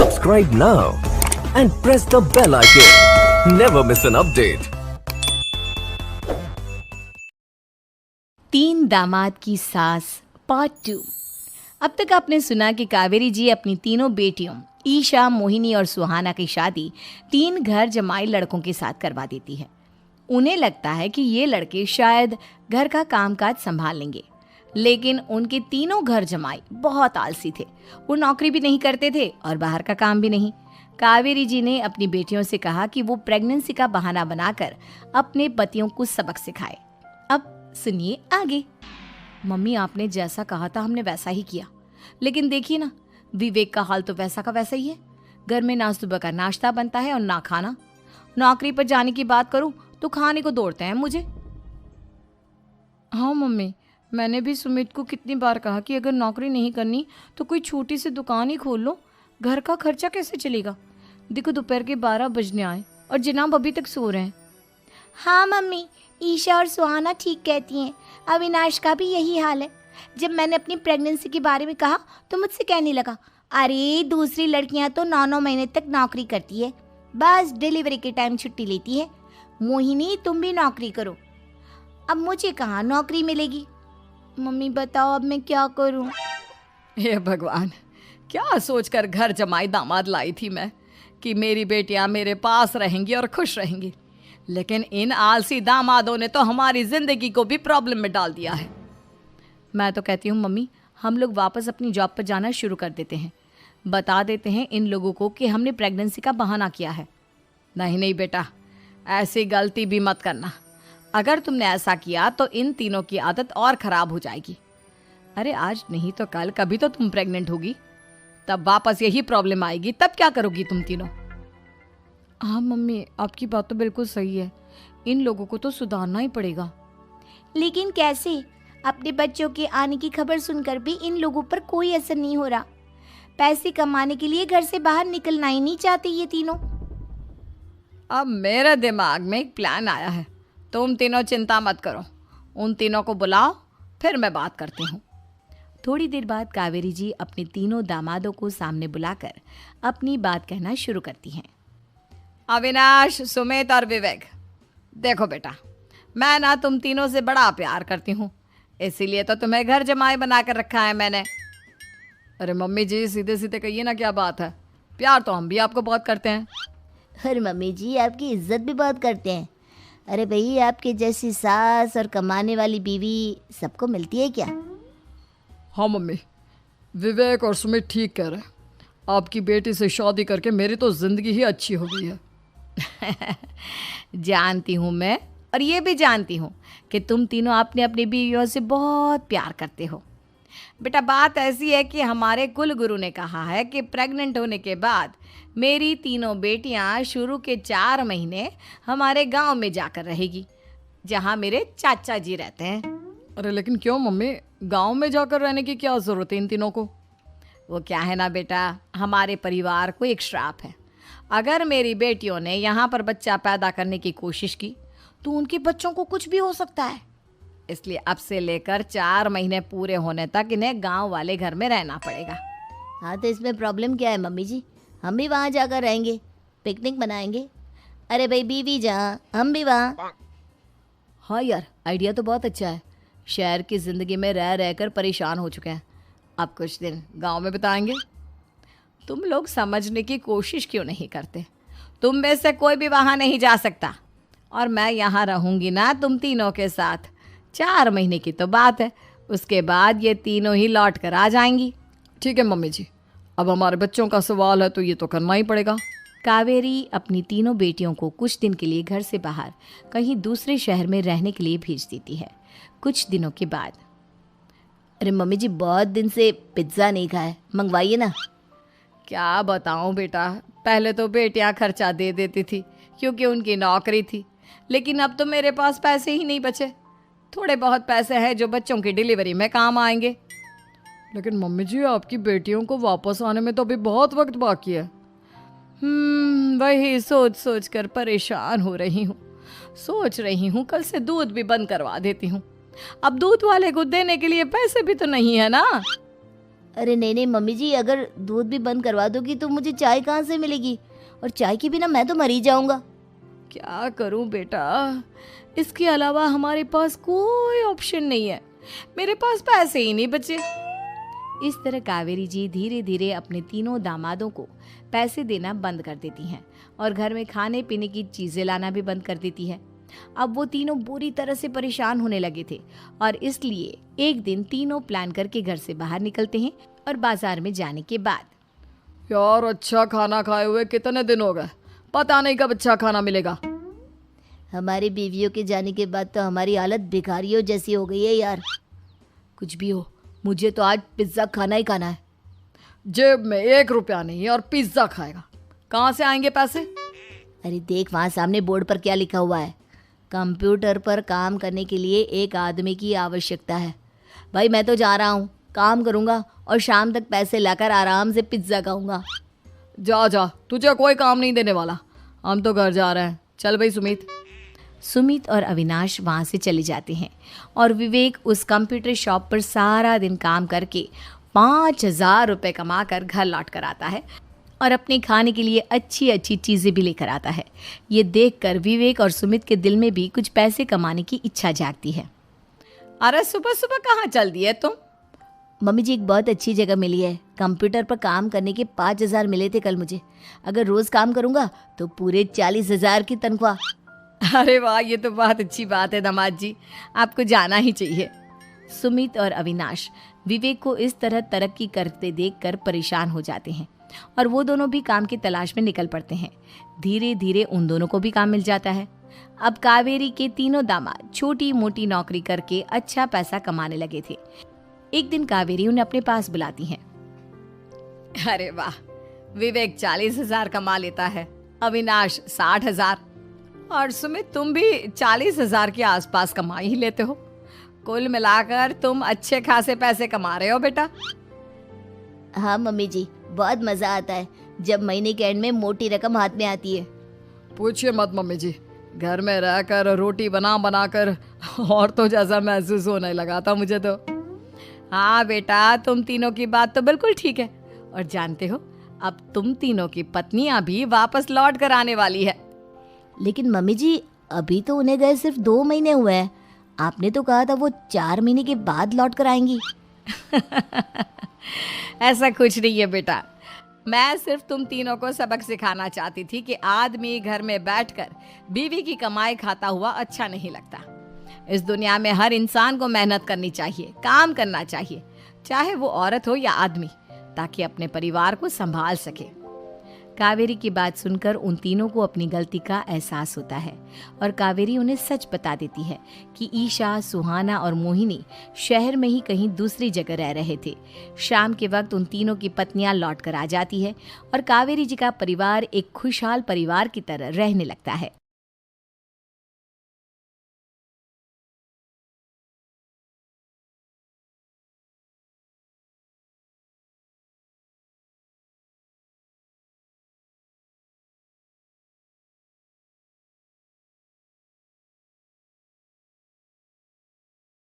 Subscribe now and press the bell icon. Never miss an update. तीन दामाद की सास पार्ट 2। अब तक आपने सुना कि कावेरी जी अपनी तीनों बेटियों ईशा, मोहिनी और सुहाना की शादी 3 घर जमाई लड़कों के साथ करवा देती है। उन्हें लगता है कि ये लड़के शायद घर का कामकाज संभाल लेंगे, लेकिन उनके तीनों घर जमाई बहुत आलसी थे। वो नौकरी भी नहीं करते थे और बाहर का काम भी नहीं। कावेरी जी ने अपनी बेटियों से कहा कि वो प्रेगनेंसी का बहाना बनाकर अपने पतियों को सबक सिखाए। अब सुनिए आगे। मम्मी, आपने जैसा कहा था हमने वैसा ही किया, लेकिन देखिए ना, विवेक का हाल तो वैसा का वैसा ही है। घर में ना सुबह का नाश्ता बनता है और ना खाना। नौकरी पर जाने की बात करूं तो खाने को दौड़ते हैं मुझे। हाँ मम्मी, मैंने भी सुमित को कितनी बार कहा कि अगर नौकरी नहीं करनी तो कोई छोटी सी दुकान ही खोल लो, घर का खर्चा कैसे चलेगा। देखो दोपहर के 12 बजने आए और जनाब अभी तक सो रहे हैं। हाँ मम्मी, ईशा और सुहाना ठीक कहती हैं। अविनाश का भी यही हाल है। जब मैंने अपनी प्रेगनेंसी के बारे में कहा तो मुझसे कहने लगा, अरे दूसरी लड़कियां तो 9-9 महीने तक नौकरी करती है, बस डिलीवरी के टाइम छुट्टी लेती है। मोहिनी, तुम भी नौकरी करो। अब मुझे कहाँ नौकरी मिलेगी। मम्मी बताओ अब मैं क्या करूँ। हे भगवान, क्या सोचकर घर जमाई दामाद लाई थी मैं कि मेरी बेटियां मेरे पास रहेंगी और खुश रहेंगी, लेकिन इन आलसी दामादों ने तो हमारी जिंदगी को भी प्रॉब्लम में डाल दिया है। मैं तो कहती हूँ मम्मी, हम लोग वापस अपनी जॉब पर जाना शुरू कर देते हैं। बता देते हैं इन लोगों को कि हमने प्रेगनेंसी का बहाना किया है। नहीं नहीं बेटा, ऐसी गलती भी मत करना। अगर तुमने ऐसा किया तो इन तीनों की आदत और ख़राब हो जाएगी। अरे आज नहीं तो कल कभी तो तुम प्रेग्नेंट होगी, तब वापस यही प्रॉब्लम आएगी। तब क्या करोगी तुम तीनों। हाँ मम्मी, आपकी बात तो बिल्कुल सही है। इन लोगों को तो सुधारना ही पड़ेगा। लेकिन कैसे? अपने बच्चों के आने की खबर सुनकर भी इन लोगों पर कोई असर नहीं हो रहा। पैसे कमाने के लिए घर से बाहर निकलना ही नहीं चाहते ये तीनों। अब मेरे दिमाग में एक प्लान आया है। तुम तीनों चिंता मत करो, उन तीनों को बुलाओ, फिर मैं बात करती हूँ। थोड़ी देर बाद कावेरी जी अपने तीनों दामादों को सामने बुलाकर अपनी बात कहना शुरू करती हैं। अविनाश, सुमित और विवेक, देखो बेटा, मैं ना तुम तीनों से बड़ा प्यार करती हूँ, इसीलिए तो तुम्हें घर जमाई बना कर रखा है मैंने। अरे मम्मी जी, सीधे सीधे कहिए ना, क्या बात है। प्यार तो हम भी आपको बहुत करते हैं। अरे मम्मी जी, आपकी इज्जत भी बहुत करते हैं। अरे भाई, आपके जैसी सास और कमाने वाली बीवी सबको मिलती है क्या? हाँ मम्मी, विवेक और सुमित ठीक कह रहे हैं। आपकी बेटी से शादी करके मेरी तो ज़िंदगी ही अच्छी हो गई है। जानती हूँ मैं, और ये भी जानती हूँ कि तुम तीनों अपने अपनी बीवियों से बहुत प्यार करते हो। बेटा, बात ऐसी है कि हमारे कुल गुरु ने कहा है कि प्रेग्नेंट होने के बाद मेरी तीनों बेटियां शुरू के 4 महीने हमारे गांव में जाकर रहेगी, जहां मेरे चाचा जी रहते हैं। अरे लेकिन क्यों मम्मी, गांव में जाकर रहने की क्या ज़रूरत है इन तीनों को। वो क्या है ना बेटा, हमारे परिवार को एक श्राप है। अगर मेरी बेटियों ने यहाँ पर बच्चा पैदा करने की कोशिश की तो उनके बच्चों को कुछ भी हो सकता है। इसलिए अब से लेकर 4 महीने पूरे होने तक इन्हें गांव वाले घर में रहना पड़ेगा। हाँ तो इसमें प्रॉब्लम क्या है मम्मी जी, हम भी वहाँ जाकर रहेंगे, पिकनिक मनाएंगे। अरे भाई, बीवी जहाँ हम भी वहाँ। हाँ यार, आइडिया तो बहुत अच्छा है। शहर की ज़िंदगी में रह रहकर परेशान हो चुके हैं, अब कुछ दिन गांव में बिताएंगे। तुम लोग समझने की कोशिश क्यों नहीं करते। तुम में से कोई भी वहाँ नहीं जा सकता, और मैं यहाँ रहूँगी ना तुम तीनों के साथ। 4 महीने की तो बात है, उसके बाद ये तीनों ही लौट कर आ जाएंगी। ठीक है मम्मी जी, अब हमारे बच्चों का सवाल है तो ये तो करना ही पड़ेगा। कावेरी अपनी तीनों बेटियों को कुछ दिन के लिए घर से बाहर कहीं दूसरे शहर में रहने के लिए भेज देती है। कुछ दिनों के बाद, अरे मम्मी जी, बहुत दिन से पिज्ज़ा नहीं खाया, मंगवाइए ना। क्या बताऊं बेटा, पहले तो बेटियां खर्चा दे देती थी क्योंकि उनकी नौकरी थी, लेकिन अब तो मेरे पास पैसे ही नहीं बचे। थोड़े बहुत पैसे हैं जो बच्चों की डिलीवरी में काम आएंगे। लेकिन मम्मी जी, आपकी बेटियों को वापस आने में तो अभी बहुत वक्त बाकी है। वही सोच सोच कर परेशान हो रही हूँ। सोच रही हूँ कल से दूध भी बंद करवा देती हूँ। अब दूध वाले को देने के लिए पैसे भी तो नहीं है ना। अरे नहीं नहीं मम्मी जी, अगर दूध भी बंद करवा दोगी तो मुझे चाय कहाँ से मिलेगी, और चाय के बिना मैं तो मर ही जाऊंगा। क्या करूं बेटा, इसके अलावा हमारे पास कोई ऑप्शन नहीं है, मेरे पास पैसे ही नहीं बचे। इस तरह कावेरी जी धीरे धीरे अपने तीनों दामादों को पैसे देना बंद कर देती हैं और घर में खाने पीने की चीज़ें लाना भी बंद कर देती है। अब वो तीनों बुरी तरह से परेशान होने लगे थे और इसलिए एक दिन तीनों प्लान करके घर से बाहर निकलते हैं और बाजार में जाने के बाद यार अच्छा खाना खाए हुए कितने दिन हो गए, पता नहीं कब अच्छा खाना मिलेगा। हमारी बीवियों के जाने के बाद तो हमारी हालत भिखारियों जैसी हो गई है यार। कुछ भी हो, मुझे तो आज पिज्ज़ा खाना ही खाना है। जेब में 1 रुपया नहीं और पिज्ज़ा खाएगा, कहाँ से आएंगे पैसे? अरे देख वहाँ सामने बोर्ड पर क्या लिखा हुआ है, कंप्यूटर पर काम करने के लिए एक आदमी की आवश्यकता है। भाई मैं तो जा रहा हूँ, काम करूँगा और शाम तक पैसे लाकर आराम से पिज्ज़ा खाऊंगा। जा जा, तुझे कोई काम नहीं देने वाला, हम तो घर जा रहे हैं। चल भाई सुमित। सुमित और अविनाश वहाँ से चले जाते हैं और विवेक उस कंप्यूटर शॉप पर सारा दिन काम करके 5,000 रुपये कमा कर घर लौट कर आता है और अपने खाने के लिए अच्छी अच्छी चीज़ें भी लेकर आता है। ये देखकर विवेक और सुमित के दिल में भी कुछ पैसे कमाने की इच्छा जागती है। अरे सुबह सुबह कहाँ चल दिए तुम? मम्मी जी एक बहुत अच्छी जगह मिली है, कंप्यूटर पर काम करने के 5,000 मिले थे कल मुझे। अगर रोज़ काम करूँगा तो पूरे 40,000 की तनख्वाह। अरे वाह, ये तो बहुत अच्छी बात है दामाद जी, आपको जाना ही चाहिए। सुमित और अविनाश विवेक को इस तरह तरक्की करते देखकर परेशान हो जाते हैं और वो दोनों भी काम की तलाश में निकल पड़ते हैं। धीरे धीरे उन दोनों को भी काम मिल जाता है। अब कावेरी के तीनों दामाद छोटी मोटी नौकरी करके अच्छा पैसा कमाने लगे थे। एक दिन कावेरी उन्हें अपने पास बुलाती हैं। अरे वाह, विवेक 40,000 कमा लेता है, अविनाश 60,000 और सुमित तुम भी 40,000 के आसपास कमा ही लेते हो। कुल मिलाकर तुम अच्छे खासे पैसे कमा रहे हो बेटा। हाँ मम्मी जी, बहुत मज़ा आता है जब महीने के एंड में मोटी रकम हाथ में आती है। पूछिए मत मम्मी जी, घर में रहकर रोटी बना बना कर और तो जैसा महसूस होने लगा था मुझे तो। हाँ बेटा, तुम तीनों की बात तो बिल्कुल ठीक है। और जानते हो, अब तुम तीनों की पत्नियां भी वापस लौट कर आने वाली है। लेकिन मम्मी जी अभी तो उन्हें गए सिर्फ 2 महीने हुए हैं, आपने तो कहा था वो 4 महीने के बाद लौट कर आएंगी। ऐसा कुछ नहीं है बेटा, मैं सिर्फ तुम तीनों को सबक सिखाना चाहती थी कि आदमी घर में बैठकर बीवी की कमाई खाता हुआ अच्छा नहीं लगता। इस दुनिया में हर इंसान को मेहनत करनी चाहिए, काम करना चाहिए, चाहे वो औरत हो या आदमी, ताकि अपने परिवार को संभाल सके। कावेरी की बात सुनकर उन तीनों को अपनी गलती का एहसास होता है और कावेरी उन्हें सच बता देती है कि ईशा, सुहाना और मोहिनी शहर में ही कहीं दूसरी जगह रह रहे थे। शाम के वक्त उन तीनों की पत्नियां लौट कर आ जाती है और कावेरी जी का परिवार एक खुशहाल परिवार की तरह रहने लगता है।